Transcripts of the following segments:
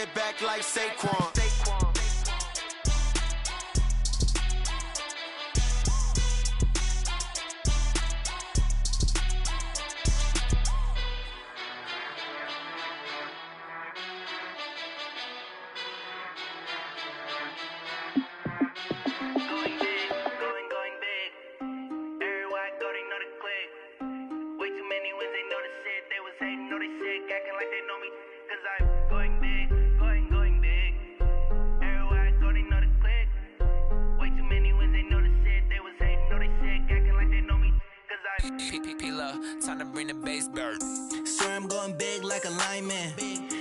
it back like Saquon. Time to bring the bass bird. Swear I'm going big like a lineman.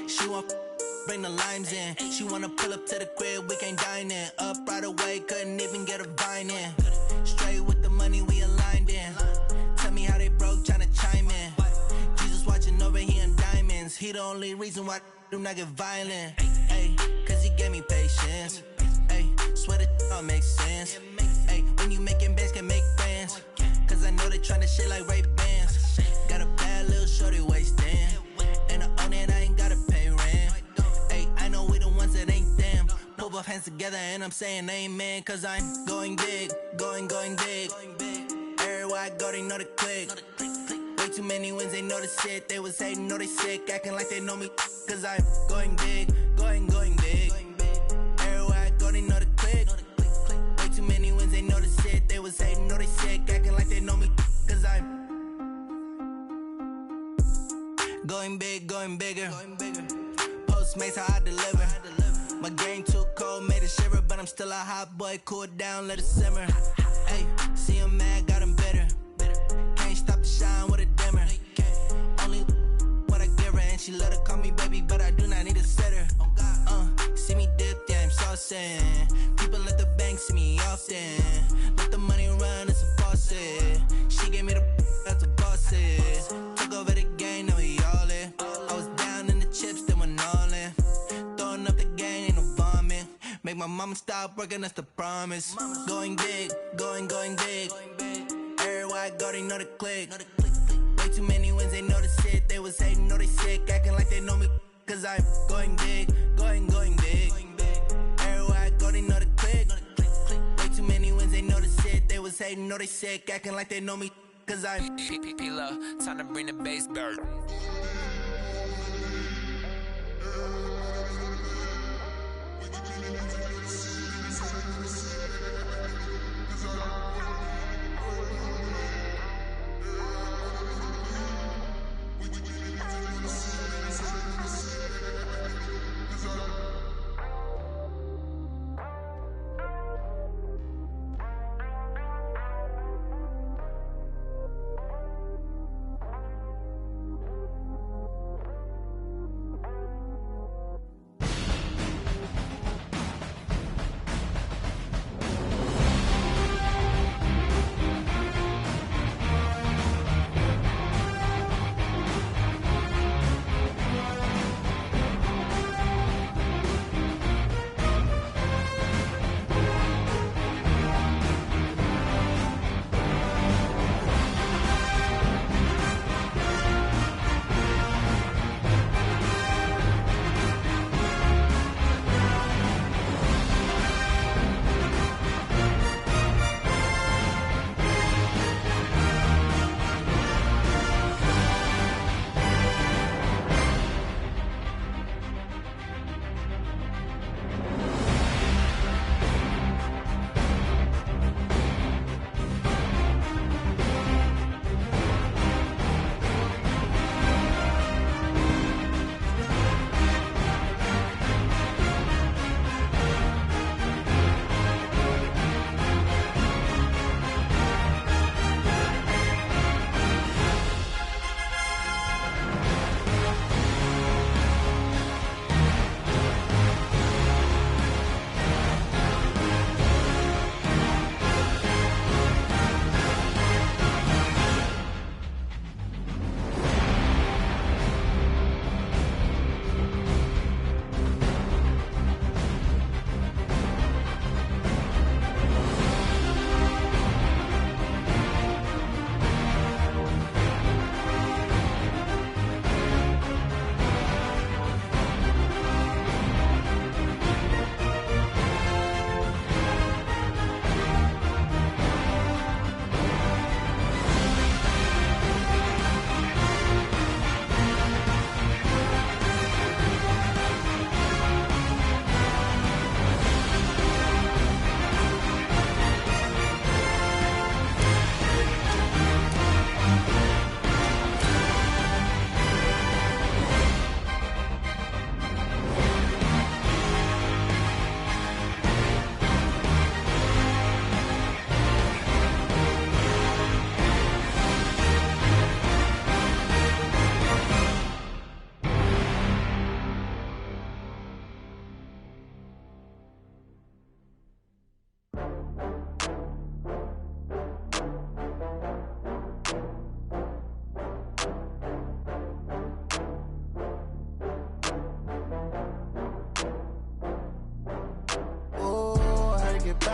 She want bring the limes in. She wanna pull up to the crib, we can't dine in. Up right away, couldn't even get a vine in. Straight with the money we aligned in. Tell me how they broke, tryna chime in. Jesus watching over here in diamonds. He the only reason why do not get violent. Ay, cause he gave me patience. Ay, swear that all makes sense. Ay, when you making bands, can make friends. Cause I know they tryna shit like Ray-Bans. Got a bad little shorty wasting. And I own it, I ain't gotta pay rent. Ay, I know we the ones that ain't them. Pull both hands together and I'm saying amen. Cause I'm going big, going big. Everywhere I go, they know the click. Way too many wins, they know the shit. They was hating, know they sick, acting like they know me. Cause I'm going big, going big. Everywhere I go, they know the click. Way too many wins, they know the shit. They was hating, know they sick, acting like they know me. Cause I'm going big, going bigger. Postmates, how I deliver. My game too cold, made it shiver. But I'm still a hot boy, cool it down, let it simmer. Hey, see him mad, got him bitter. Can't stop the shine with a dimmer. Only what I give her, and she let her call me baby, but I do not need a sitter. See me dip, yeah, I'm saucing. People at the bank see me often. Let the money run, it's a faucet. She gave me the that's a boss it. Took over the game, now we all in. I was down in the chips, then went all in. Throwing up the game, ain't no vomit. Make my mama stop working, that's the promise. Going big, going big. Everywhere I go, they know the click. Way too many wins, they know the shit. They was hating, know they sick, acting like they know me. Cause I'm going big, going big. Everywhere I go, they know the click. Way too many wins, they know the shit. They was hating, know they sick, acting like they know me. Cause I'm P-P-P-Love, time to bring the bass bird.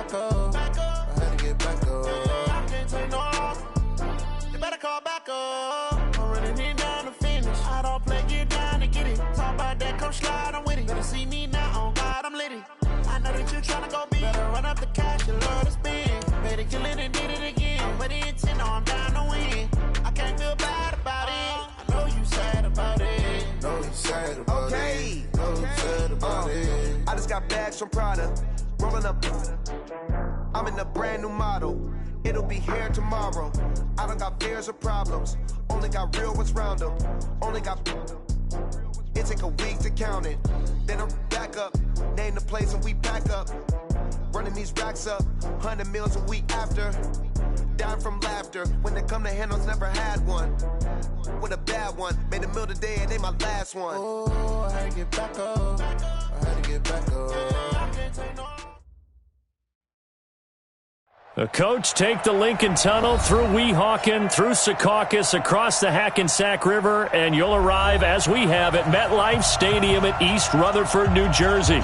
back up. I had to get back up. I can't take no loss. You better call back up. I'm running it down to finish. I don't play, get down to get it. Talk about that, come slide, I'm with it. Better see me now, on God, I'm litty. I know that you tryna go big. Better run up the cash, you love to spend. Better kill it and did it again. With the intent, no, I'm down to win. I can't feel bad about it. I know you sad about it. Know you sad about it. Know you sad about it. I just got bags from Prada. Rolling up. I'm in a brand new model. It'll be here tomorrow. I don't got fears or problems. Only got real ones round them. Only got. It take a week to count it. Then I'm back up. Name the place and we pack up. Running these racks up. 100 meals a week after. Dying from laughter. When they come to handles, never had one. With a bad one. Made a meal today and they my last one. Oh, I had to get back up. I had to get back up. I can't take no. The coach take the Lincoln Tunnel through Weehawken, through Secaucus, across the Hackensack River, and you'll arrive, as we have, at MetLife Stadium at East Rutherford, New Jersey.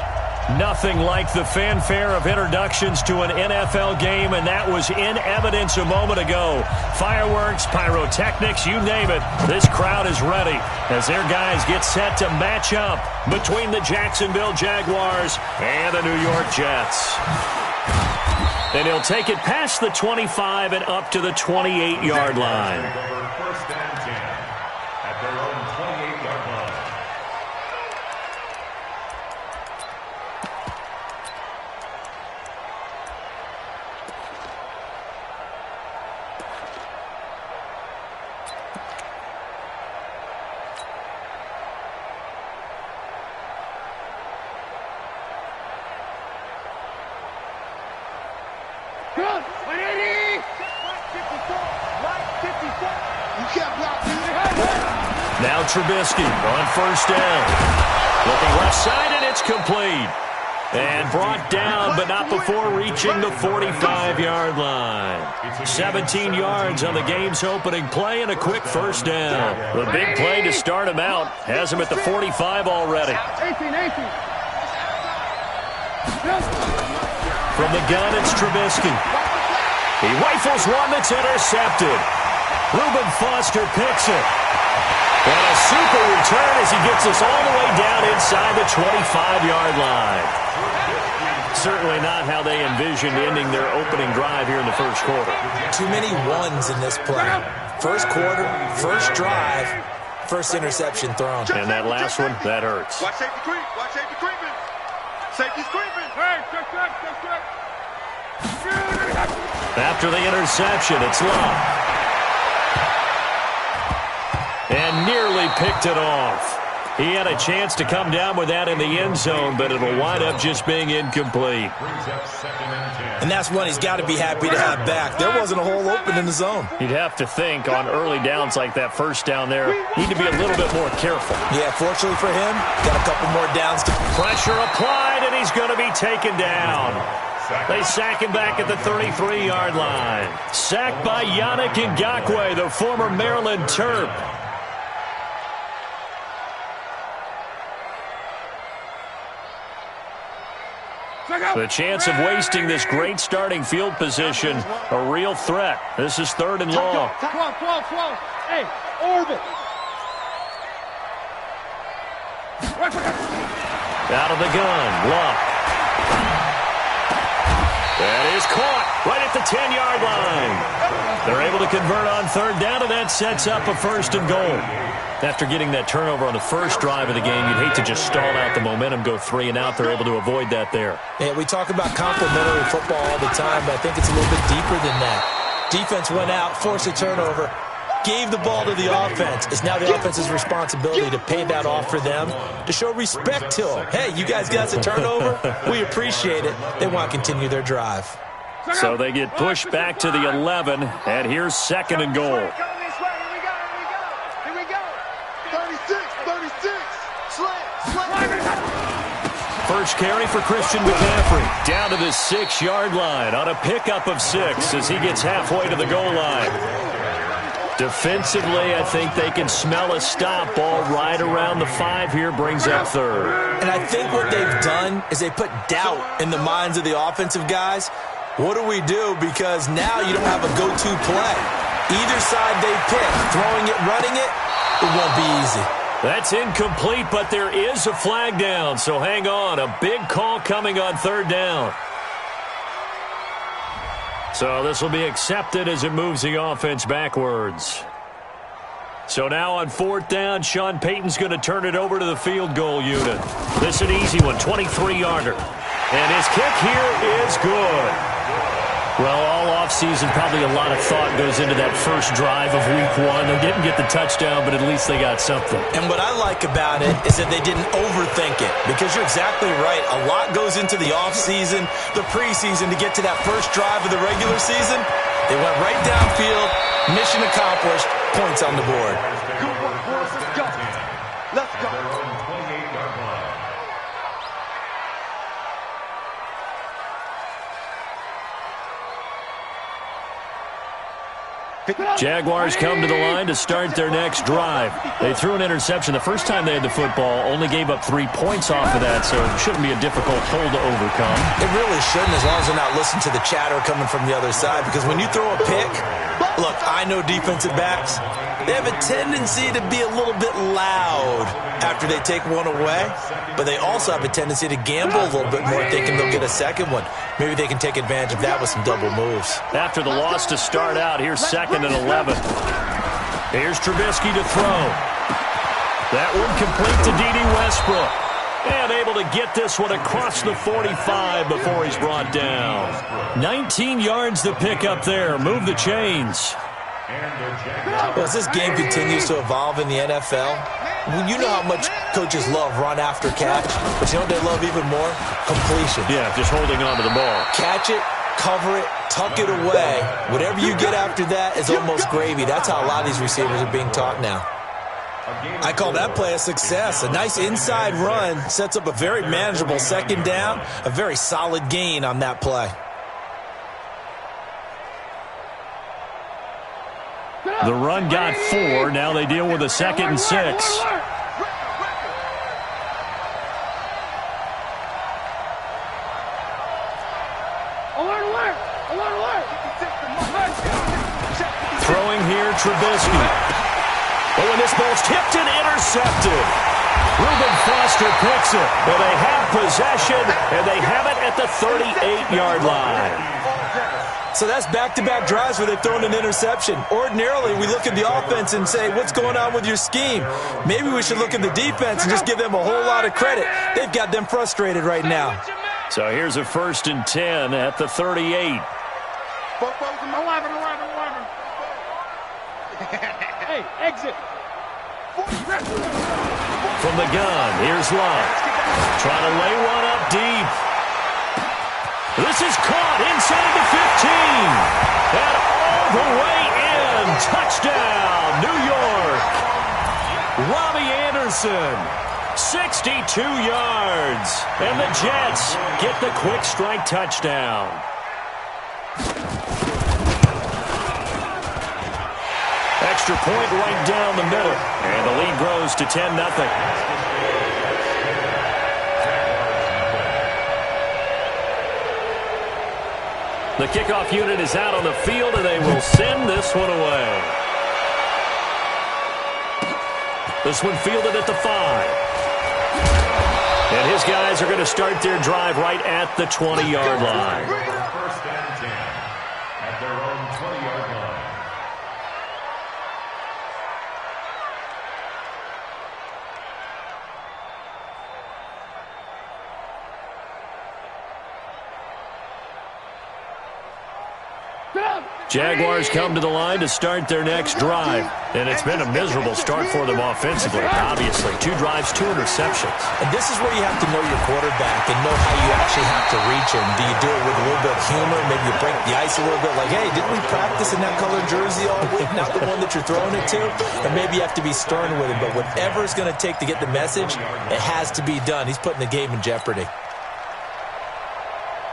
Nothing like the fanfare of introductions to an NFL game, and that was in evidence a moment ago. Fireworks, pyrotechnics, you name it. This crowd is ready as their guys get set to match up between the Jacksonville Jaguars and the New York Jets. And he'll take it past the 25 and up to the 28-yard line. First and 10 at their own 28-yard line. Now Trubisky on first down. Looking left side, and it's complete. And brought down, but not before reaching the 45-yard line. 17 yards on the game's opening play and a quick first down. The big play to start him out has him at the 45 already. From the gun, it's Trubisky. He rifles one that's intercepted. Reuben Foster picks it. And a super return as he gets us all the way down inside the 25-yard line. Certainly not how they envisioned ending their opening drive here in the first quarter. Too many ones in this play. First quarter, first drive, first interception thrown. And that last one, that hurts. Watch safety creep. Watch safety creeping. Safety's creeping. Hey, check. After the interception, it's Love. And nearly picked it off. He had a chance to come down with that in the end zone, but it'll wind up just being incomplete. And that's one he's got to be happy to have back. There wasn't a hole open in the zone. You'd have to think on early downs like that first down there, need to be a little bit more careful. Yeah, fortunately for him, got a couple more downs. Pressure applied, and he's going to be taken down. They sack him back at the 33-yard line. Sacked by Yannick Ngakoue, the former Maryland Terp. The chance of wasting this great starting field position, a real threat. This is 3rd and long. 12. Hey, orbit. Out of the gun, Luck. That is caught right at the 10-yard line. They're able to convert on 3rd down, and that sets up a 1st and goal. After getting that turnover on the first drive of the game, you'd hate to just stall out the momentum, go 3 and out. They're able to avoid that there. Yeah, we talk about complementary football all the time, but I think it's a little bit deeper than that. Defense went out, forced a turnover, gave the ball to the offense. It's now the offense's responsibility to pay that off for them, to show respect to them. Hey, you guys got us a turnover? We appreciate it. They want to continue their drive. So they get pushed back to the 11, and here's 2nd and goal. First carry for Christian McCaffrey. Down to the 6-yard line on a pickup of 6 as he gets halfway to the goal line. Defensively, I think they can smell a stop. Ball right around the 5 here, brings up 3rd. And I think what they've done is they put doubt in the minds of the offensive guys. What do we do? Because now you don't have a go-to play. Either side they pick, throwing it, running it, it won't be easy. That's incomplete, but there is a flag down, so hang on. A big call coming on third down. So this will be accepted as it moves the offense backwards. So now on fourth down, Sean Payton's going to turn it over to the field goal unit. This is an easy one, 23-yarder. And his kick here is good. Well, all offseason, probably a lot of thought goes into that first drive of week one. They didn't get the touchdown, but at least they got something. And what I like about it is that they didn't overthink it, because you're exactly right. A lot goes into the offseason, the preseason, to get to that first drive of the regular season. They went right downfield, mission accomplished, points on the board. Good work, boys. Let's go. Let's go. Jaguars come to the line to start their next drive. They threw an interception the first time they had the football, only gave up 3 points off of that, so it shouldn't be a difficult hole to overcome. It really shouldn't, as long as they're not listening to the chatter coming from the other side, because when you throw a pick, look, I know defensive backs, they have a tendency to be a little bit loud after they take one away, but they also have a tendency to gamble a little bit more, thinking they'll get a second one. Maybe they can take advantage of that with some double moves. After the loss to start out, here's 2nd and 11. Here's Trubisky to throw. That one complete to D.D. Westbrook. And able to get this one across the 45 before he's brought down. 19 yards to pick up there. Move the chains. Well, as this game continues to evolve in the NFL, you know how much coaches love run after catch, but you know what they love even more? Completion. Yeah, just holding on to the ball. Catch it, cover it, tuck it away. Whatever you get after that is almost gravy. That's how a lot of these receivers are being taught now. I call that play a success. A nice inside run sets up a very manageable second down, a very solid gain on that play. The run got 4. Now they deal with a 2nd and 6. Throwing here, Trubisky. Oh, and this ball's tipped and intercepted. Reuben Foster picks it. And they have possession, and they have it at the 38-yard line. So that's back-to-back drives where they've thrown an interception. Ordinarily, we look at the offense and say, what's going on with your scheme? Maybe we should look at the defense and just give them a whole lot of credit. They've got them frustrated right now. So here's a 1st and 10 at the 38. Hey, exit. From the gun, here's Love. Trying to lay one up deep. This is caught inside the 15. And all the way in. Touchdown, New York. Robbie Anderson, 62 yards. And the Jets get the quick strike touchdown. Extra point right down the middle. And the lead grows to 10-0. The kickoff unit is out on the field, and they will send this one away. This one fielded at the 5. And his guys are going to start their drive right at the 20-yard line. 1st and 10 at their own 20-yard line. Jaguars come to the line to start their next drive. And it's been a miserable start for them offensively, obviously. 2 drives, 2 interceptions. And this is where you have to know your quarterback and know how you actually have to reach him. Do you do it with a little bit of humor? Maybe you break the ice a little bit like, hey, didn't we practice in that colored jersey all week? Not the one that you're throwing it to? And maybe you have to be stern with him. But whatever it's going to take to get the message, it has to be done. He's putting the game in jeopardy.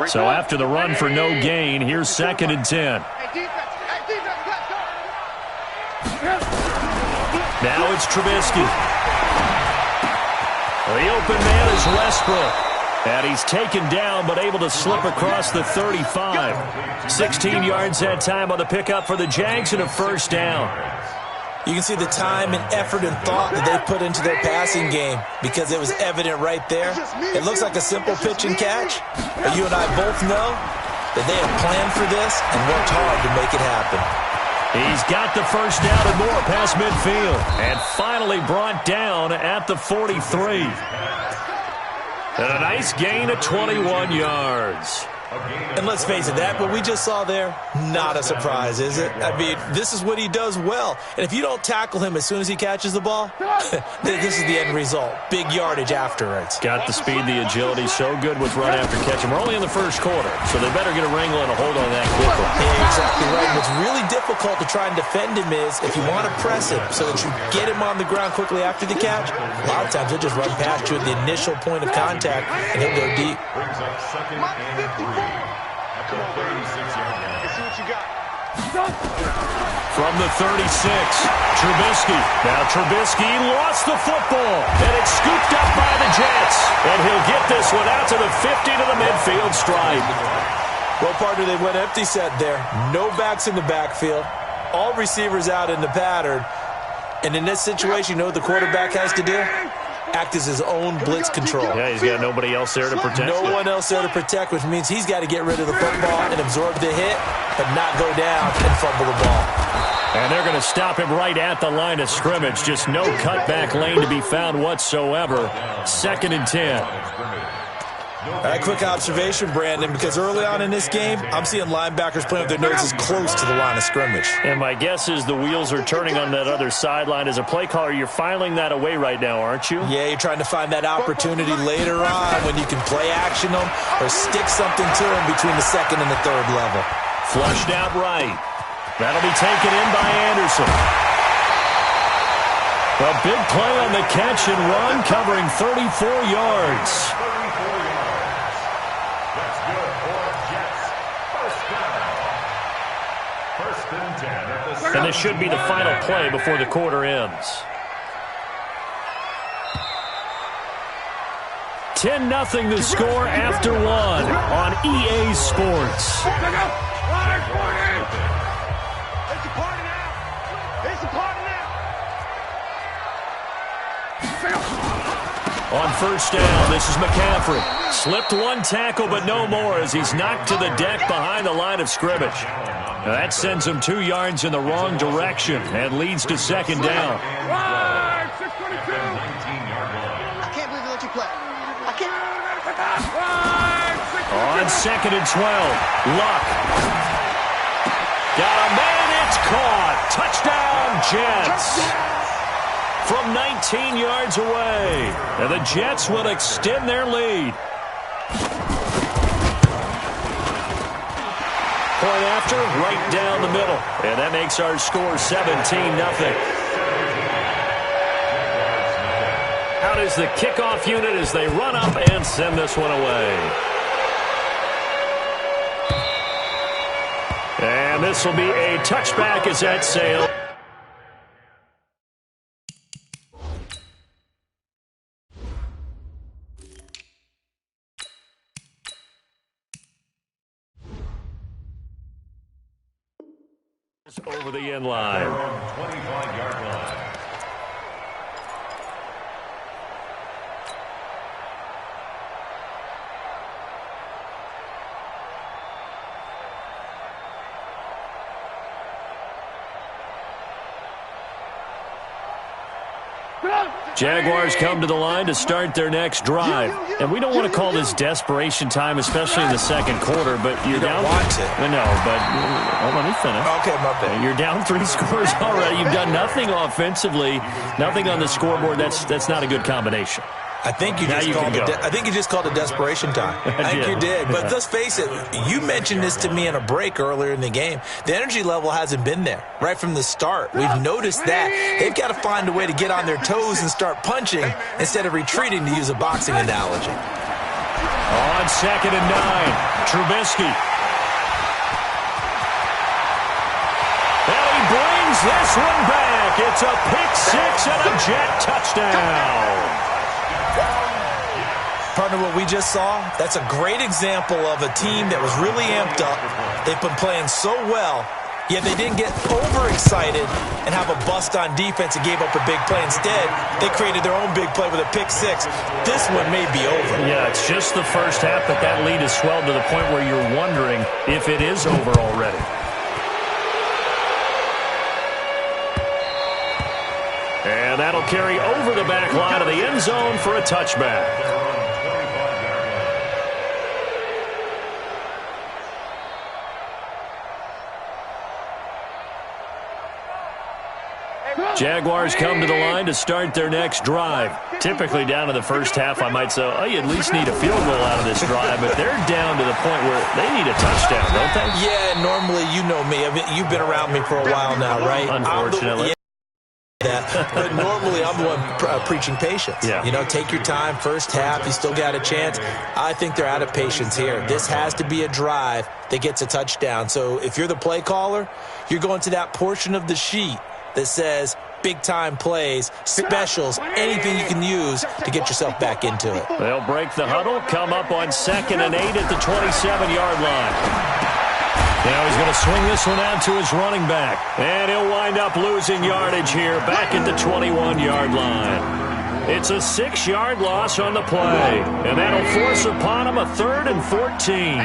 So after the run for no gain, here's 2nd and 10. Now it's Trubisky. The open man is Westbrook. And he's taken down, but able to slip across the 35. 16 yards that time on the pickup for the Jags and a first down. You can see the time and effort and thought that they put into their passing game because it was evident right there. It looks like a simple pitch and catch, but you and I both know that they have planned for this and worked hard to make it happen. He's got the first down and more past midfield. And finally brought down at the 43. And a nice gain of 21 yards. And let's face it, that what we just saw there, not a surprise, is it? I mean, this is what he does well. And if you don't tackle him as soon as he catches the ball, this is the end result. Big yardage afterwards. Got the speed, the agility, so good with run after catch. And we're only in the first quarter, so they better get a wrangle and a hold on that quickly. Yeah, exactly right. And what's really difficult to try and defend him is if you want to press him so that you get him on the ground quickly after the catch, a lot of times he'll just run past you at the initial point of contact, and he'll go deep. Brings up second and 3. At the 36-yard line. Let's see what you got. From the 36, Trubisky. Now Trubisky lost the football, and it's scooped up by the Jets. And he'll get this one out to the 50 to the midfield stripe. Well, partner, they went empty set there. No backs in the backfield. All receivers out in the pattern. And in this situation, you know what the quarterback has to do? Act as his own blitz control. Yeah, he's got nobody else there to protect. No one else there to protect, which means he's got to get rid of the football and absorb the hit, but not go down and fumble the ball. And they're going to stop him right at the line of scrimmage. Just no cutback lane to be found whatsoever. 2nd and 10. A quick observation, Brandon, because early on in this game, I'm seeing linebackers playing with their noses close to the line of scrimmage. And my guess is the wheels are turning on that other sideline. As a play caller, you're filing that away right now, aren't you? Yeah, you're trying to find that opportunity later on when you can play action them or stick something to them between the 2nd and the 3rd level. Flushed out right. That'll be taken in by Anderson. A big play on the catch and run, covering 34 yards. And this should be the final play before the quarter ends. 10-0 the score after 1 on EA Sports. On first down, this is McCaffrey. Slipped one tackle, but no more as he's knocked to the deck behind the line of scrimmage. Now that sends him 2 yards in the wrong direction and leads to 2nd down. Right, 622. I can't believe they let you play. I can't. On 2nd and 12, Luck. Got a man, it's caught. Touchdown, Jets. From 19 yards away. And the Jets will extend their lead. Point after, right down the middle. And that makes our score 17-0. Out is the kickoff unit as they run up and send this one away. And this will be a touchback as that sails. Over the end line. 25-yard line. Jaguars come to the line to start their next drive. And we don't want to call this desperation time, especially in the 2nd quarter, but you're down. Want to. No, but let me finish. Okay, my bad. You're down 3 scores already. You've done nothing offensively, nothing on the scoreboard. That's not a good combination. I think you just called it desperation time. I think you did. But let's face it, you mentioned this to me in a break earlier in the game. The energy level hasn't been there right from the start. We've noticed that. They've got to find a way to get on their toes and start punching instead of retreating, to use a boxing analogy. On 2nd and 9, Trubisky. And he brings this one back. It's a pick 6 and a Jet touchdown. Partner, what we just saw, that's a great example of a team that was really amped up. They've been playing so well, yet they didn't get overexcited and have a bust on defense and gave up a big play. Instead, they created their own big play with a pick six. This one may be over. Yeah, it's just the first half, but that lead has swelled to the point where you're wondering if it is over already. And that'll carry over the back line of the end zone for a touchback. Jaguars come to the line to start their next drive. Typically down to the first half, I might say, oh, you at least need a field goal out of this drive, but they're down to the point where they need a touchdown, don't they? Yeah, normally, you know me. I mean, you've been around me for a while now, right? Unfortunately. But normally I'm the one preaching patience. Yeah. You know, take your time. First half, you still got a chance. I think they're out of patience here. This has to be a drive that gets a touchdown. So if you're the play caller, you're going to that portion of the sheet that says big-time plays, specials, anything you can use to get yourself back into it. They'll break the huddle, come up on 2nd and 8 at the 27-yard line. Now he's going to swing this one out to his running back. And he'll wind up losing yardage here back at the 21-yard line. It's a 6-yard loss on the play. And that'll force upon him a 3rd and 14.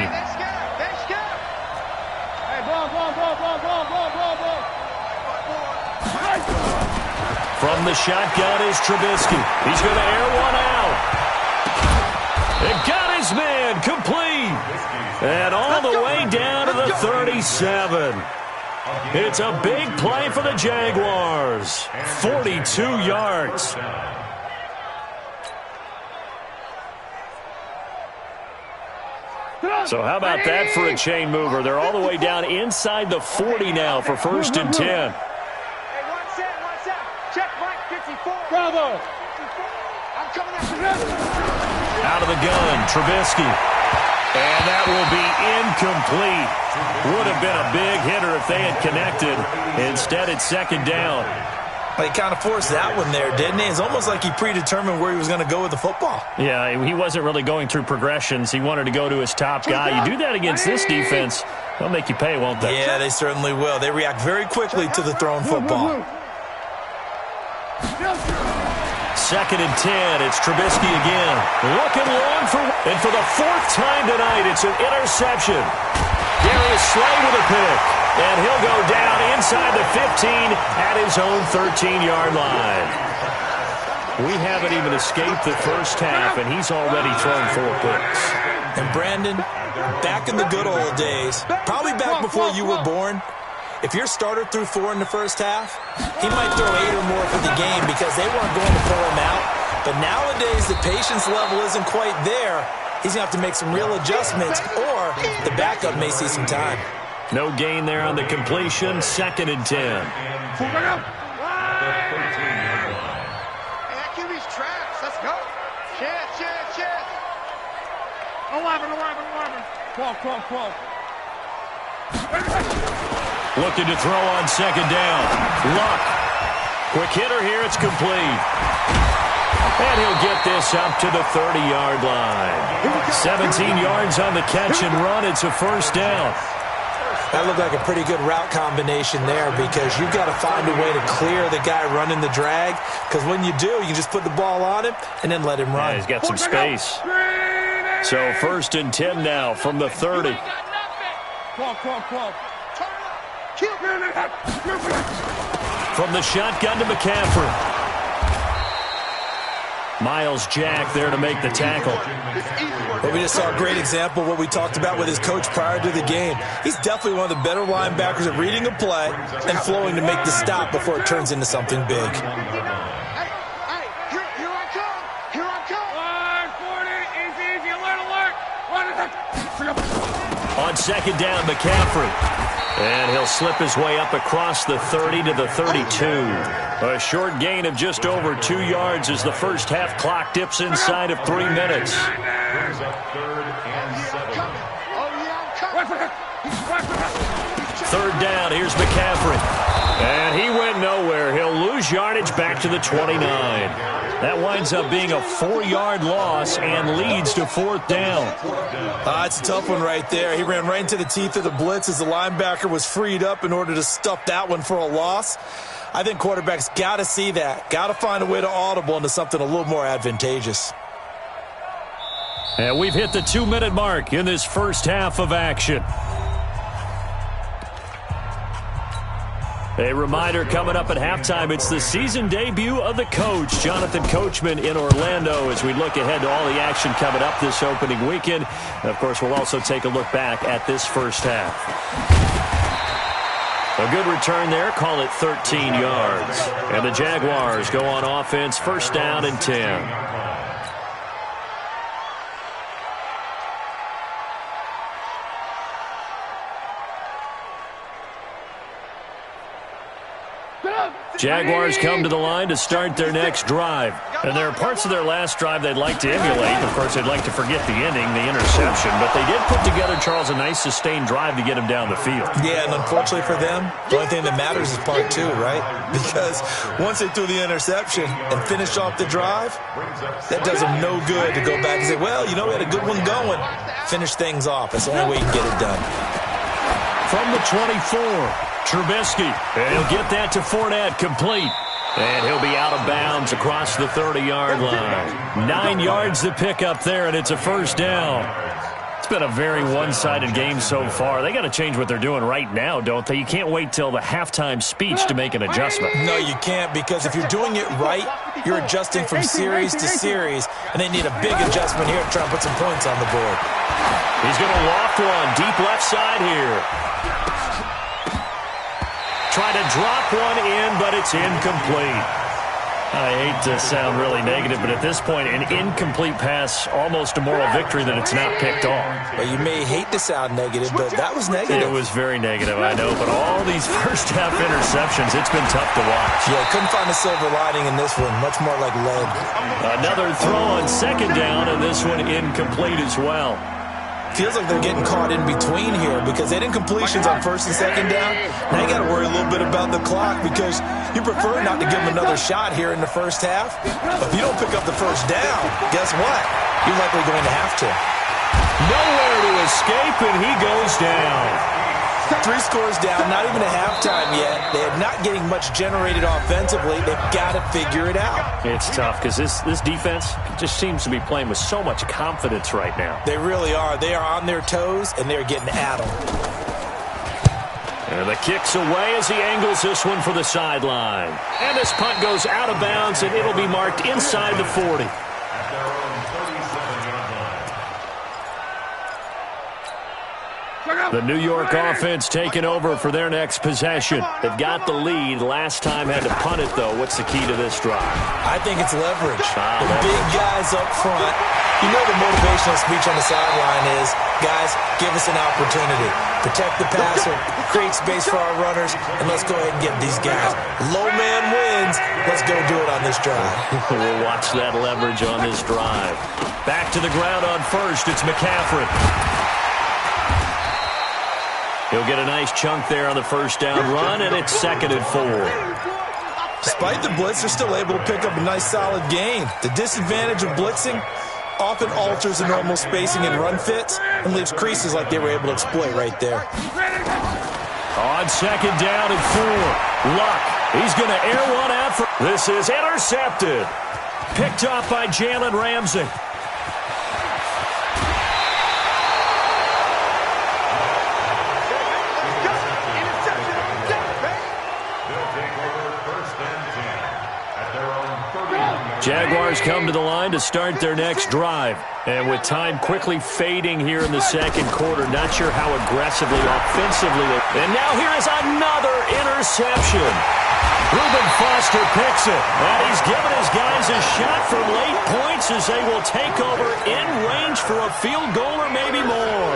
From the shotgun is Trubisky. He's going to air one out. It got his man complete. And all the way down to the 37. It's a big play for the Jaguars. 42 yards. So how about that for a chain mover? They're all the way down inside the 40 now for 1st and 10. Bravo! Out of the gun, Trubisky. And that will be incomplete. Would have been a big hitter if they had connected. Instead, it's 2nd down. He kind of forced that one there, didn't he? It's almost like he predetermined where he was going to go with the football. Yeah, he wasn't really going through progressions. He wanted to go to his top guy. You do that against this defense, they'll make you pay, won't they? Yeah, they certainly will. They react very quickly to the thrown football. 2nd and 10. It's Trubisky again. Looking long and for the 4th time tonight, it's an interception. Darius Slay with a pick. And he'll go down inside the 15 at his own 13-yard line. We haven't even escaped the first half, and he's already thrown 4 picks. And Brandon, back in the good old days, probably back before you were born, if your starter threw 4 in the first half, he might throw 8 or more for the game because they weren't going to pull him out. But nowadays, the patience level isn't quite there. He's going to have to make some real adjustments, or the backup may see some time. No gain there on the completion. 2nd and 10. Hey, that QB's traps. Let's go. Chance. 11. 12. Looking to throw on 2nd down. Luck. Quick hitter here. It's complete. And he'll get this up to the 30-yard line. 17 yards on the catch and run. It's a 1st down. That looked like a pretty good route combination there because you've got to find a way to clear the guy running the drag because when you do, you just put the ball on him and then let him run. Yeah, he's got some space. So 1st and 10 now from the 30. 12. From the shotgun to McCaffrey. Miles Jack there to make the tackle. Well, we just saw a great example of what we talked about with his coach prior to the game. He's definitely one of the better linebackers at reading a play and flowing to make the stop before it turns into something big. Hey, here I come. 40, easy, alert. On 2nd down, McCaffrey. And he'll slip his way up across the 30 to the 32. A short gain of just over 2 yards as the first half clock dips inside of 3 minutes. Third down, here's McCaffrey. And he went nowhere. He'll lose yardage back to the 29. That winds up being a 4-yard loss and leads to fourth down. It's a tough one right there. He ran right into the teeth of the blitz as the linebacker was freed up in order to stuff that one for a loss. I think quarterbacks got to see that. Got to find a way to audible into something a little more advantageous. And we've hit the 2-minute mark in this first half of action. A reminder coming up at halftime, it's the season debut of the coach, Jonathan Coachman in Orlando, as we look ahead to all the action coming up this opening weekend. And of course, we'll also take a look back at this first half. A good return there, call it 13 yards. And the Jaguars go on offense, first down and 10. Jaguars come to the line to start their next drive. And there are parts of their last drive they'd like to emulate. Of course, they'd like to forget the ending, the interception. But they did put together, Charles, a nice sustained drive to get them down the field. Yeah, and unfortunately for them, the only thing that matters is part two, right? Because once they threw the interception and finished off the drive, that does them no good to go back and say, well, you know, we had a good one going. Finish things off. That's the only way you can get it done. From the 24, Trubisky, and he'll get that to Fournette, complete. And he'll be out of bounds across the 30-yard line. 9 yards to pick up there, and it's a first down. It's been a very one-sided game so far. They got to change what they're doing right now, don't they? You can't wait till the halftime speech to make an adjustment. No, you can't, because if you're doing it right, you're adjusting from series to series, and they need a big adjustment here to try and put some points on the board. He's going to loft one deep left side here. Try to drop one in, but it's incomplete. I hate to sound really negative, but at this point, an incomplete pass, almost a moral victory that it's not picked off. Well, you may hate to sound negative, but that was negative. It was very negative, I know, but all these first-half interceptions, it's been tough to watch. Yeah, couldn't find a silver lining in this one, much more like lead. Another throw on second down, and this one incomplete as well. Feels like they're getting caught in between here because they had incompletions on first and second down. Now you got to worry a little bit about the clock because you prefer not to give them another shot here in the first half. But if you don't pick up the first down, guess what? You're likely going to have to. Nowhere to escape, and he goes down. 3 scores down, not even a halftime yet. They are not getting much generated offensively. They've got to figure it out. It's tough because this defense just seems to be playing with so much confidence right now. They really are. They are on their toes, and they're getting at them. And the kick's away as he angles this one for the sideline. And this punt goes out of bounds, and it'll be marked inside the 40. The New York offense taking over for their next possession. They've got the lead. Last time had to punt it, though. What's the key to this drive? I think it's leverage. The big guys up front. You know the motivational speech on the sideline is, guys, give us an opportunity. Protect the passer, create space for our runners, and let's go ahead and get these guys. Low man wins. Let's go do it on this drive. We'll watch that leverage on this drive. Back to the ground on first. It's McCaffrey. He'll get a nice chunk there on the first down run, and it's 2nd and 4. Despite the blitz, they're still able to pick up a nice solid gain. The disadvantage of blitzing often alters the normal spacing and run fits and leaves creases like they were able to exploit right there. On second down and 4, Luck. He's going to air one out. This is intercepted. Picked off by Jalen Ramsey. Jaguars come to the line to start their next drive. And with time quickly fading here in the second quarter, not sure how aggressively, offensively. And now here is another interception. Reuben Foster picks it. And he's given his guys a shot for late points as they will take over in range for a field goal or maybe more.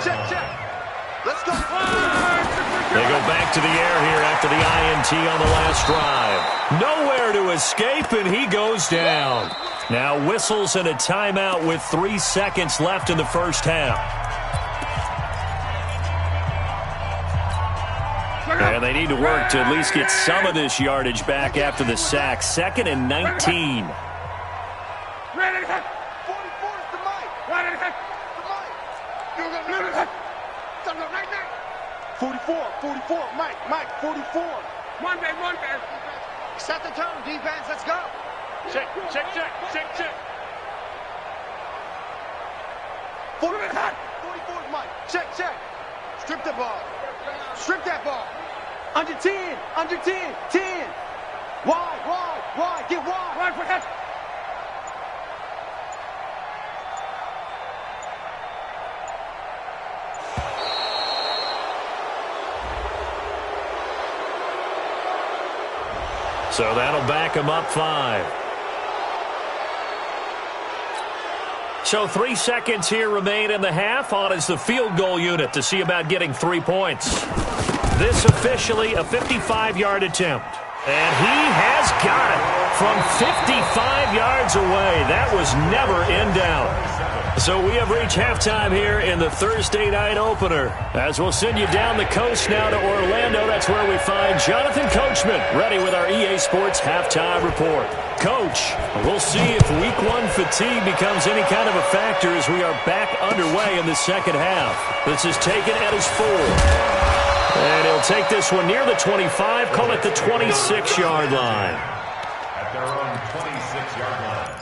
Check. Let's go. They go back to the air here after the INT on the last drive. Nowhere to escape, and he goes down. Now whistles and a timeout with 3 seconds left in the first half. And they need to work to at least get some of this yardage back after the sack. 2nd and 19. 44, Mike, 44. One man. Set the tone, defense, let's go. Check. 44, Mike. Check. Strip the ball. Strip that ball. Under 10. 10. Wide. Get wide. Wide for that. So that'll back him up 5. So 3 seconds here remain in the half. On is the field goal unit to see about getting 3 points. This officially a 55-yard attempt. And he has got it from 55 yards away. That was never in doubt. So we have reached halftime here in the Thursday night opener. As we'll send you down the coast now to Orlando, that's where we find Jonathan Coachman ready with our EA Sports halftime report. Coach, we'll see if Week 1 fatigue becomes any kind of a factor as we are back underway in the second half. This is taken at his 4. And he'll take this one near the 25, call it the 26-yard line. At their own 26-yard line.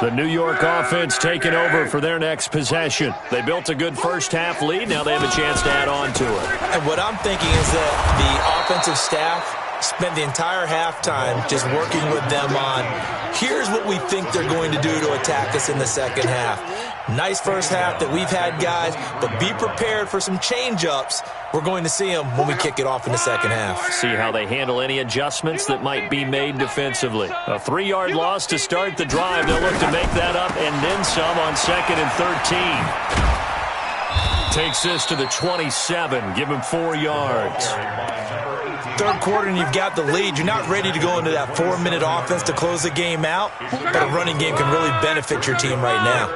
The New York offense taking over for their next possession. They built a good first-half lead. Now they have a chance to add on to it. And what I'm thinking is that the offensive staff spent the entire halftime just working with them on, here's what we think they're going to do to attack us in the second half. Nice first half that we've had, guys, but be prepared for some change-ups. We're going to see them when we kick it off in the second half. See how they handle any adjustments that might be made defensively. A 3-yard loss to start the drive. They'll look to make that up and then some on 2nd and 13. Takes this to the 27. Give him 4 yards. Third quarter and you've got the lead. You're not ready to go into that 4-minute offense to close the game out, but a running game can really benefit your team right now.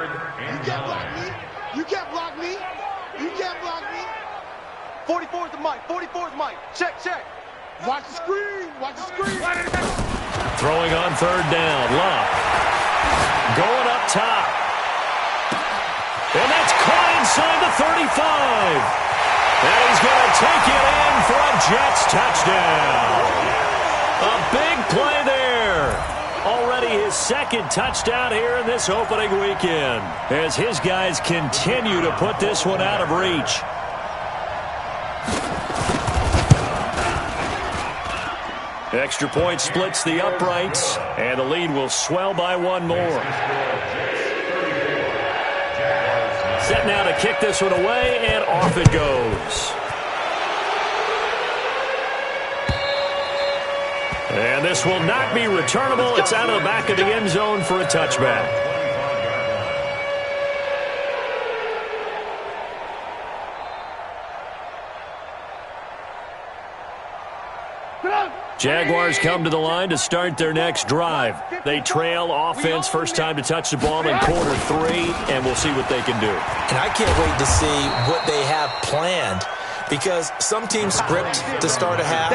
You can't block me. 44 is the Mike. Check. Watch the screen. Throwing on 3rd down. Love. Going up top. And that's caught inside the 35. And he's going to take it in for a Jets touchdown. A big play there. Already his 2nd touchdown here in this opening weekend, as his guys continue to put this one out of reach. Extra point splits the uprights, and the lead will swell by 1 more. Set now to kick this one away, and off it goes. And this will not be returnable. It's out of the back of the end zone for a touchback. Jaguars come to the line to start their next drive. They trail offense, first time to touch the ball in quarter 3, and we'll see what they can do. And I can't wait to see what they have planned. because some teams script to start a half.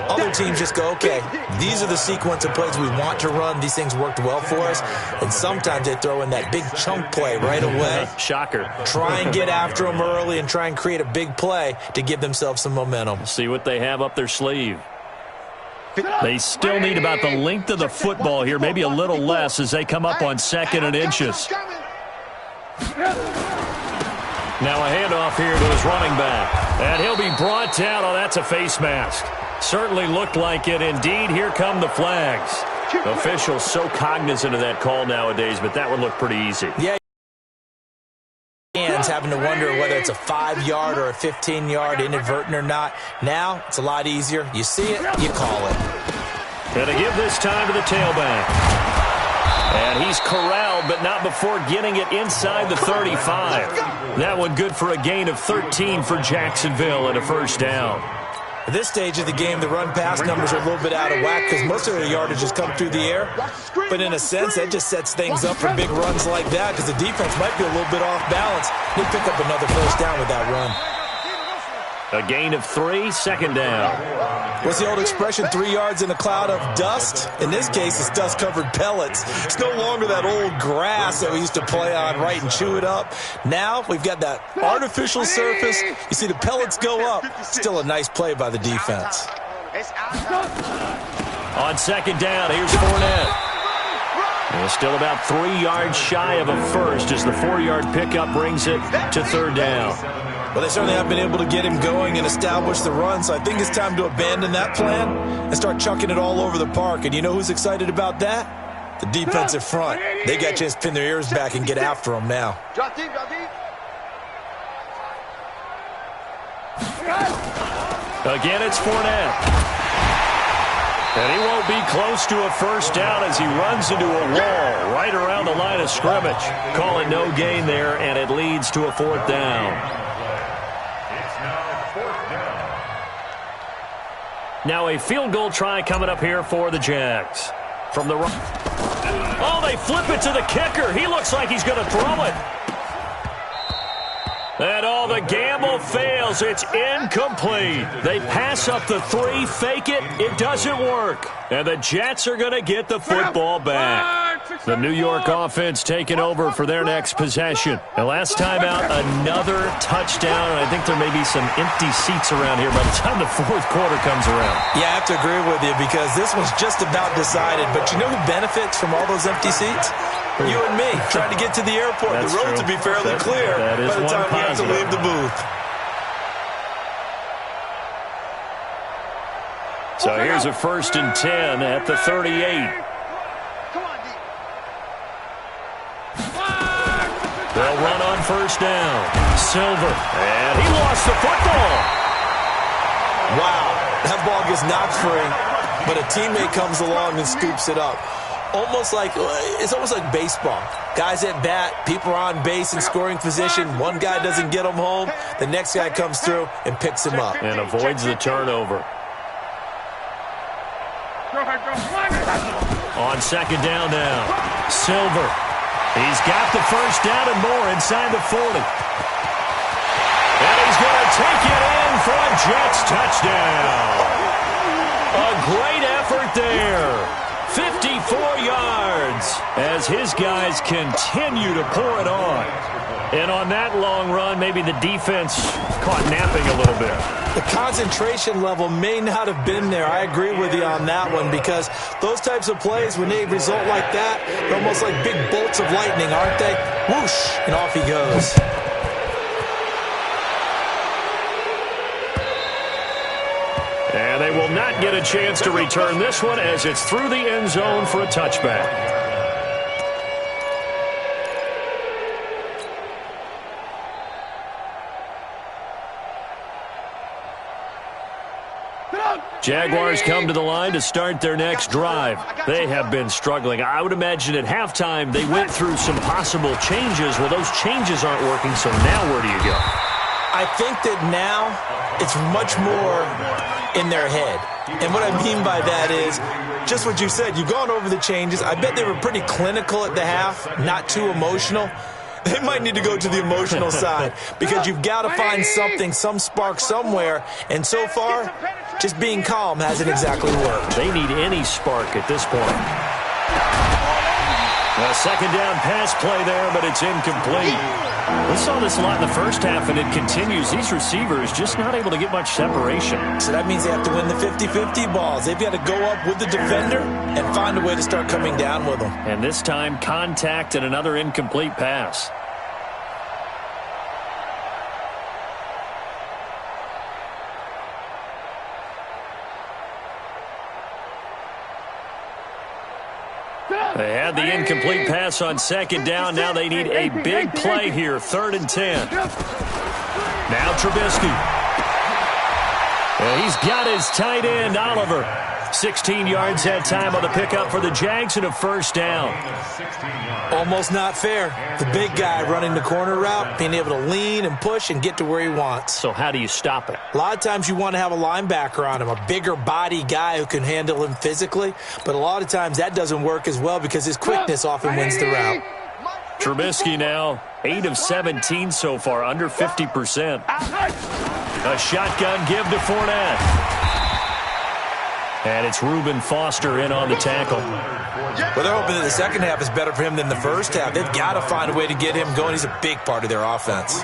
Other teams just go, okay, these are the sequence of plays we want to run. These things worked well for us. And sometimes they throw in that big chunk play right away. Shocker. Try and get after them early and try and create a big play to give themselves some momentum. See what they have up their sleeve. They still need about the length of the football here, maybe a little less as they come up on 2nd and inches. Now a handoff here to his running back. And he'll be brought down. Oh, that's a face mask. Certainly looked like it. Indeed, here come the flags. Officials so cognizant of that call nowadays, but that would look pretty easy. Yeah. Fans having to wonder whether it's a 5-yard or a 15-yard, inadvertent or not. Now, it's a lot easier. You see it, you call it. And to give this time to the tailback. And he's corralled, but not before getting it inside the 35. That one good for a gain of 13 for Jacksonville and a first down. At this stage of the game, the run-pass numbers are a little bit out of whack because most of the yardage has come through the air. But in a sense, that just sets things up for big runs like that because the defense might be a little bit off balance. He'll pick up another first down with that run. A gain of 3, 2nd down. What's the old expression, 3 yards in a cloud of dust? In this case, it's dust-covered pellets. It's no longer that old grass that we used to play on, right, and chew it up. Now we've got that artificial surface. You see the pellets go up. Still a nice play by the defense. On 2nd down, here's Fournette. And still about 3 yards shy of a first as the 4-yard pickup brings it to 3rd down. Well, they certainly have been able to get him going and establish the run, so I think it's time to abandon that plan and start chucking it all over the park. And you know who's excited about that? The defensive front. They got a chance to pin their ears back and get after him now. Again, it's Fournette. And he won't be close to a first down as he runs into a wall right around the line of scrimmage. Call it no gain there, and it leads to a 4th down. Now a field goal try coming up here for the Jags. From the oh, they flip it to the kicker. He looks like he's going to throw it. And all the gamble fails. It's incomplete. They pass up the 3, fake it. It doesn't work. And the Jets are going to get the football back. The New York offense taking over for their next possession. And last time out, another touchdown. And I think there may be some empty seats around here by the time the 4th quarter comes around. Yeah, I have to agree with you because this one's just about decided. But you know who benefits from all those empty seats? You and me, trying to get to the airport. That's the roads will be fairly clear by the time we have to leave the booth. So here's a 1st and 10 at the 38. They'll run on 1st down. Silver, and he lost the football. Wow, that ball gets knocked free, but a teammate comes along and scoops it up. It's almost like baseball. Guys at bat, people are on base in scoring position. One guy doesn't get him home. The next guy comes through and picks him up. And avoids the turnover. On 2nd down now. Silver. He's got the first down and more inside the 40. And he's going to take it in for a Jets touchdown. A great effort there. 54 yards as his guys continue to pour it on. And on that long run, maybe the defense caught napping a little bit. The concentration level may not have been there. I agree with you on that one because those types of plays, when they result like that, they're almost like big bolts of lightning, aren't they? Whoosh, and off he goes. And they will not get a chance to return this one as it's through the end zone for a touchback. Jaguars come to the line to start their next drive. They have been struggling. I would imagine at halftime they went through some possible changes. Well, those changes aren't working, so now where do you go? I think that now it's much more in their head. And what I mean by that is just what you said. You've gone over the changes. I bet they were pretty clinical at the half, not too emotional. They might need to go to the emotional side because you've got to find something, some spark somewhere. And so far, just being calm hasn't exactly worked. They need any spark at this point. A second down pass play there, but it's incomplete. We saw this a lot in the first half, and it continues. These receivers just not able to get much separation. So that means they have to win the 50-50 balls. They've got to go up with the defender and find a way to start coming down with them. And this time, contact and another incomplete pass. They had the incomplete pass on second down. Now they need a big play here. 3rd and 10. Now Trubisky. And he's got his tight end, Oliver. 16 yards that time on the pickup for the Jags and a first down. Almost not fair. The big guy running the corner route, being able to lean and push and get to where he wants. So how do you stop it? A lot of times you want to have a linebacker on him, a bigger body guy who can handle him physically. But a lot of times that doesn't work as well because his quickness often wins the route. Trubisky now, 8 of 17 so far, under 50%. A shotgun give to Fournette. And it's Reuben Foster in on the tackle. Well, they're hoping that the second half is better for him than the first half. They've got to find a way to get him going. He's a big part of their offense.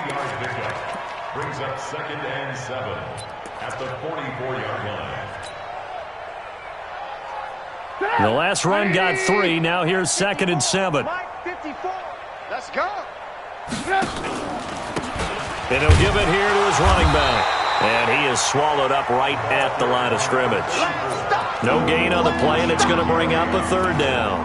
Brings up 2nd and 7 at the 44-yard line. The last run got 3. Now here's 2nd and 7. 54. Let's go. And he'll give it here to his running back. And he is swallowed up right at the line of scrimmage. No gain on the play, and it's going to bring up a 3rd down.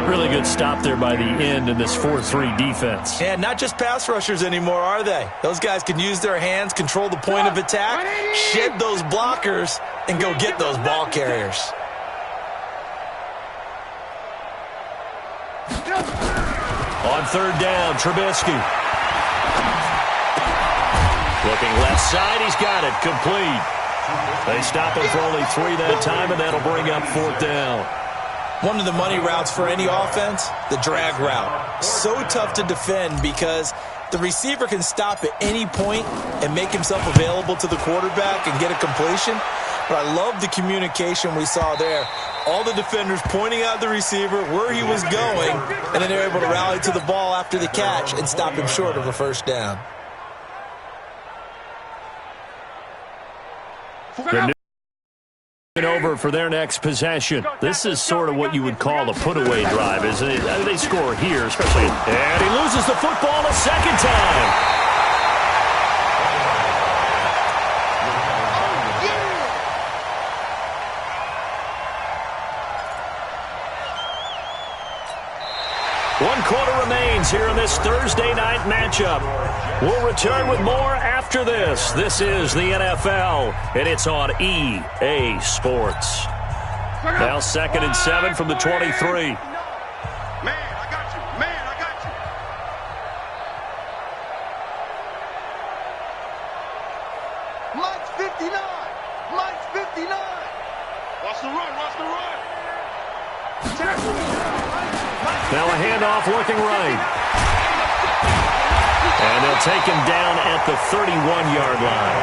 Really good stop there by the end in this 4-3 defense. Yeah, not just pass rushers anymore, are they? Those guys can use their hands, control the point of attack, shed those blockers, and go get those ball carriers. On 3rd down, Trubisky. Looking left side, he's got it, complete. They stop him for only 3 that time, and that'll bring up 4th down. One of the money routes for any offense, the drag route. So tough to defend because the receiver can stop at any point and make himself available to the quarterback and get a completion. But I love the communication we saw there. All the defenders pointing out the receiver, where he was going, and then they're able to rally to the ball after the catch and stop him short of a first down. They're over for their next possession. This is sort of what you would call a put-away drive, isn't it? They score here, especially. And he loses the football a second time. One quarter remains here in this Thursday night matchup. We'll return with more after this. This is the NFL, and it's on EA Sports. Now 2nd and 7 from the 23. Man, I got you. Man, I got you. Mike's 59. Mike's 59. Watch the run. Watch the run. Now a handoff looking right. And they'll take him down at the 31-yard line.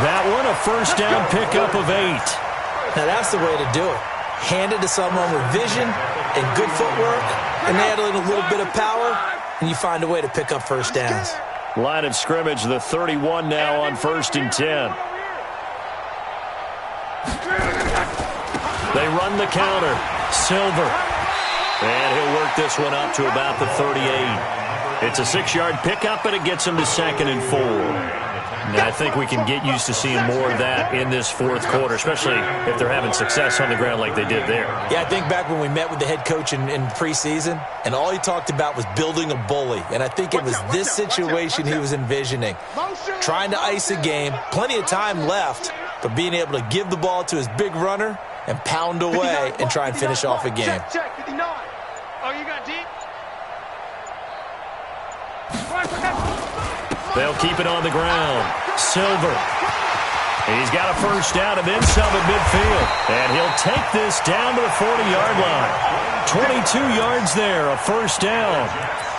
That one, a first down pickup of 8. Now that's the way to do it. Hand it to someone with vision and good footwork, and add in a little bit of power, and you find a way to pick up first downs. Line of scrimmage, the 31 now on 1st and 10. They run the counter. Silver. And he'll work this one up to about the 38. It's a 6-yard pickup, and it gets him to 2nd and 4. And I think we can get used to seeing more of that in this 4th quarter, especially if they're having success on the ground like they did there. Yeah, I think back when we met with the head coach in preseason, and all he talked about was building a bully. And I think it was this situation he was envisioning. Trying to ice a game, plenty of time left, but being able to give the ball to his big runner and pound away and try and finish off a game. Check, 59. Oh, you got deep? They'll keep it on the ground. Silver. He's got a first down and then some at midfield. And he'll take this down to the 40-yard line. 22 yards there, a first down.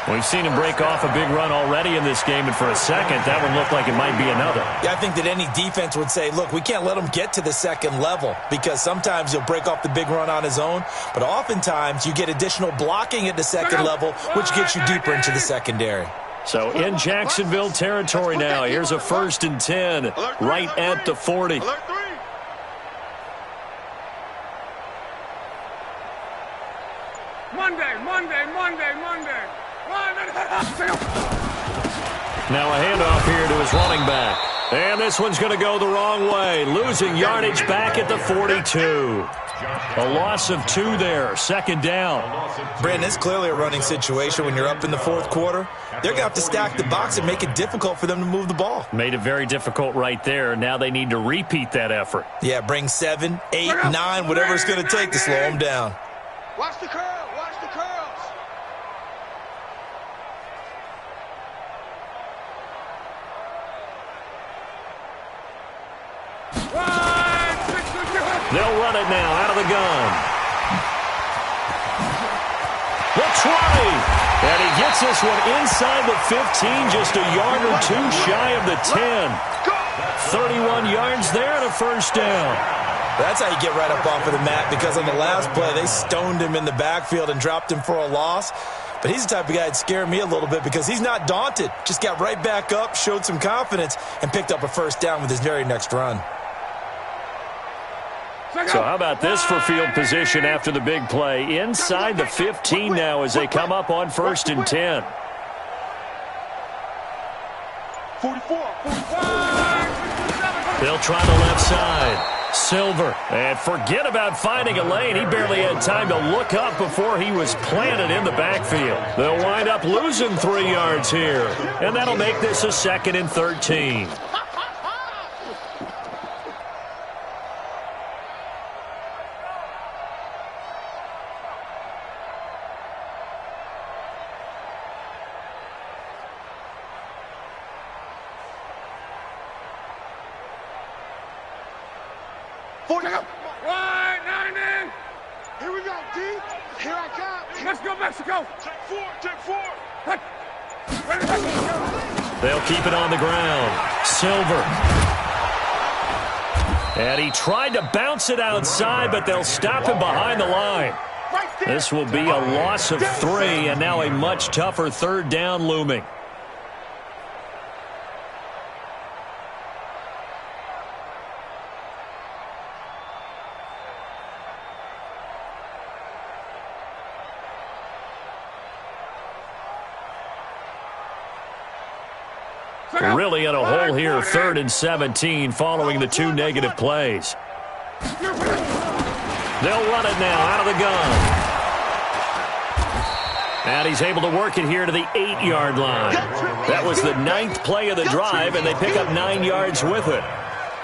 We've seen him break off a big run already in this game, and for a second, that one looked like it might be another. Yeah, I think that any defense would say, look, we can't let him get to the second level because sometimes he'll break off the big run on his own, but oftentimes you get additional blocking at the second level, which gets you deeper into the secondary. So in Jacksonville territory now, here's a 1st and 10 right at the 40. Monday. Now a handoff here to his running back. And this one's going to go the wrong way. Losing yardage back at the 42. A loss of 2 there. 2nd down. Brandon, it's clearly a running situation when you're up in the 4th quarter. They're going to have to stack the box and make it difficult for them to move the ball. Made it very difficult right there. Now they need to repeat that effort. Yeah, bring 7, 8, 9, whatever it's going to take to slow them down. Watch the curl. Watch the curls. They'll run it now out of the gun. The try. And he gets this one inside the 15, just a yard or 2 shy of the 10. 31 yards there and a 1st down. That's how you get right up off of the mat, because on the last play, they stoned him in the backfield and dropped him for a loss. But he's the type of guy that scared me a little bit because he's not daunted. Just got right back up, showed some confidence, and picked up a 1st down with his very next run. So how about this for field position after the big play? Inside the 15 now as they come up on 1st and 10. 44. They'll try the left side. Silver. And forget about finding a lane. He barely had time to look up before he was planted in the backfield. They'll wind up losing 3 yards here. And that'll make this a 2nd and 13. Here we go, D. Here I come. Let's go, Mexico. Take four. They'll keep it on the ground. Silver. And he tried to bounce it outside, but they'll stop him behind the line. This will be a loss of 3, and now a much tougher 3rd down looming. Really in a hole here, 3rd and 17 following the 2 negative plays. They'll run it now out of the gun. And he's able to work it here to the 8-yard line. That was the 9th play of the drive, and they pick up 9 yards with it.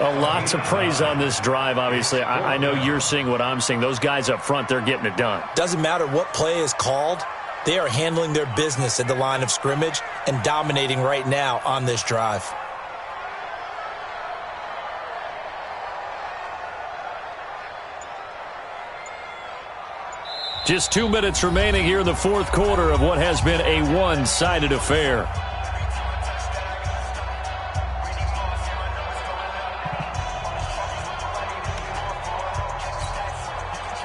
A lot to praise on this drive, obviously. I know you're seeing what I'm seeing. Those guys up front, they're getting it done. Doesn't matter what play is called. They are handling their business at the line of scrimmage and dominating right now on this drive. Just 2 minutes remaining here in the 4th quarter of what has been a one-sided affair.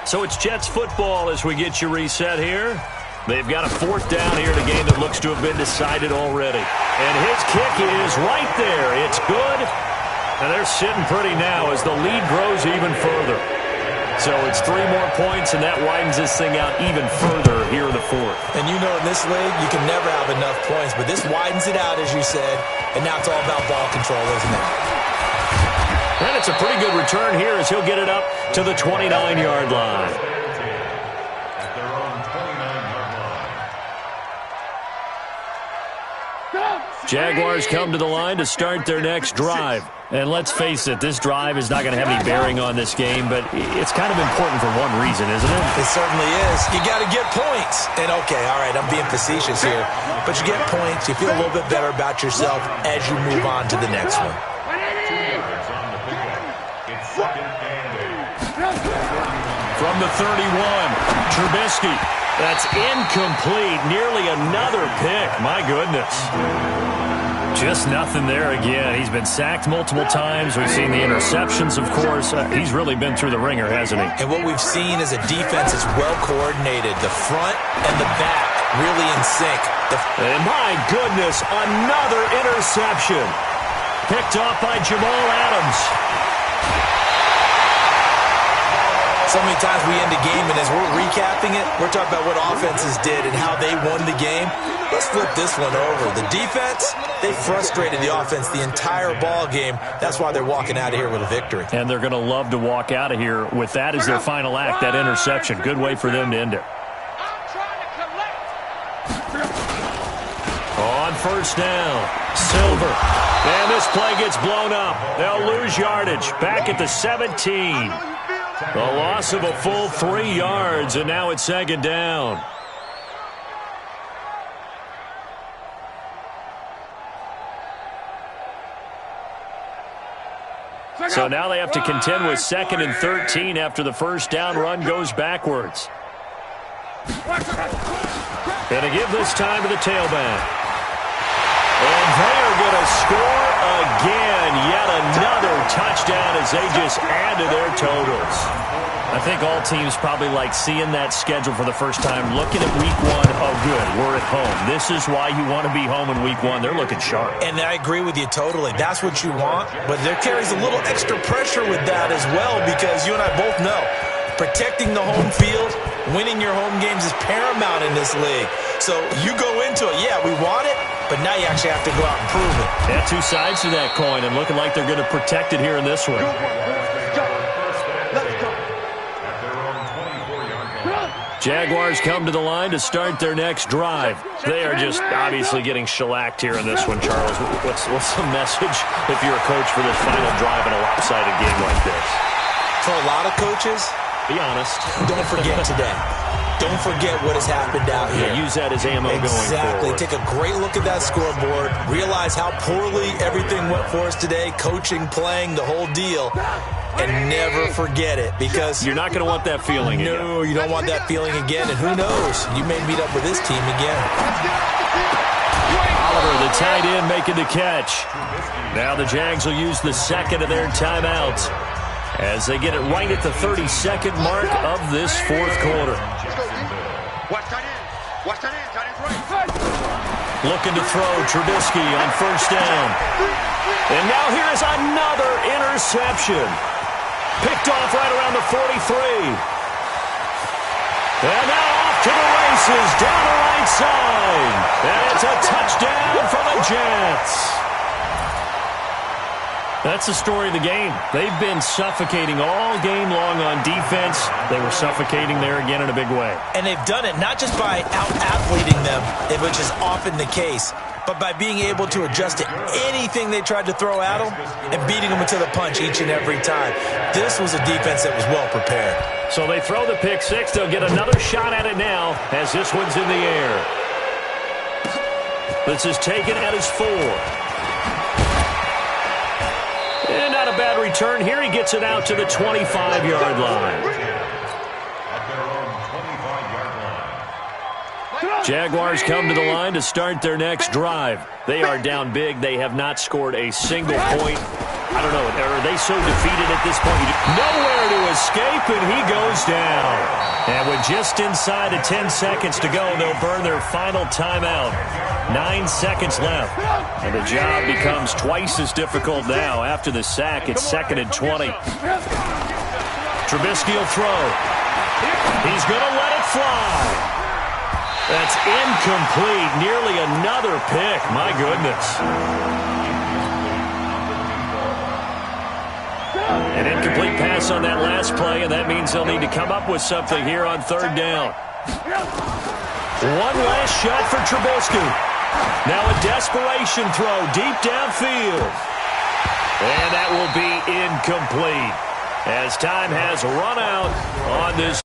So it's Jets football as we get you reset here. They've got a 4th down here in a game that looks to have been decided already. And his kick is right there. It's good. And they're sitting pretty now as the lead grows even further. So it's 3 more points, and that widens this thing out even further here in the 4th. And you know in this league, you can never have enough points. But this widens it out, as you said. And now it's all about ball control, isn't it? And it's a pretty good return here as he'll get it up to the 29-yard line. Jaguars come to the line to start their next drive. And let's face it, this drive is not going to have any bearing on this game, but it's kind of important for one reason, isn't it? It certainly is. You got to get points. And, okay, all right, I'm being facetious here. But you get points, you feel a little bit better about yourself as you move on to the next one. From the 31, Trubisky. That's incomplete. Nearly another pick. My goodness. Just nothing there again. He's been sacked multiple times. We've seen the interceptions, of course. He's really been through the ringer, hasn't he? And what we've seen is a defense that's well coordinated. The front and the back really in sync. And my goodness, another interception. Picked off by Jamal Adams. So many times we end a game, and as we're recapping it, we're talking about what offenses did and how they won the game. Let's flip this one over. The defense, they frustrated the offense the entire ball game. That's why they're walking out of here with a victory. And they're going to love to walk out of here with that as their final act, that interception. Good way for them to end it. On first down, Silver. And this play gets blown up. They'll lose yardage. Back at the 17. The loss of a full 3 yards, and now it's second down. So now they have to contend with 2nd and 13 after the first down run goes backwards. Going to give this time to the tailback. And they are going to score again. Yet another touchdown as they just add to their totals. I think all teams probably like seeing that schedule for the first time, looking at week 1. Oh, good, we're at home. This is why you want to be home in week 1. They're looking sharp. And I agree with you totally. That's what you want. But there carries a little extra pressure with that as well, because you and I both know protecting the home field, winning your home games is paramount in this league. So you go into it, yeah, we want it, but now you actually have to go out and prove it. Yeah, two sides to that coin, and looking like they're going to protect it here in this one. Jaguars come to the line to start their next drive. They are just obviously getting shellacked here in this one, Charles. What's the message if you're a coach for this final drive in a lopsided game like this? For a lot of coaches, be honest, don't forget today. Don't forget what has happened out here. Yeah, use that as ammo going forward. Exactly. Take a great look at that scoreboard. Realize how poorly everything went for us today. Coaching, playing, the whole deal. And never forget it, because you're not going to want that feeling again. No, you don't want that feeling again. And who knows? You may meet up with this team again. Oliver, the tight end, making the catch. Now the Jags will use the second of their timeouts as they get it right at the 32nd mark of this fourth quarter. Looking to throw, Trubisky on first down. And now here is another interception. Picked off right around the 43. And now off to the races, down the right side. And it's a touchdown for the Jets. That's the story of the game. They've been suffocating all game long on defense. They were suffocating there again in a big way. And they've done it not just by out-athleting them, which is often the case, but by being able to adjust to anything they tried to throw at them and beating them into the punch each and every time. This was a defense that was well prepared. So they throw the pick six. They'll get another shot at it now as this one's in the air. This is taken at his 4. And not a bad return here. He gets it out to the 25-yard line. Jaguars come to the line to start their next drive. They are down big. They have not scored a single point. I don't know, are they so defeated at this point? Nowhere to escape, and he goes down. And with just inside of 10 seconds to go, they'll burn their final timeout. 9 seconds left. And the job becomes twice as difficult now. After the sack, it's 2nd and 20. Trubisky will throw. He's going to let it fly. That's incomplete. Nearly another pick. My goodness. An incomplete pass on that last play, and that means they'll need to come up with something here on 3rd down. One last shot for Trubisky. Now a desperation throw deep downfield. And that will be incomplete as time has run out on this.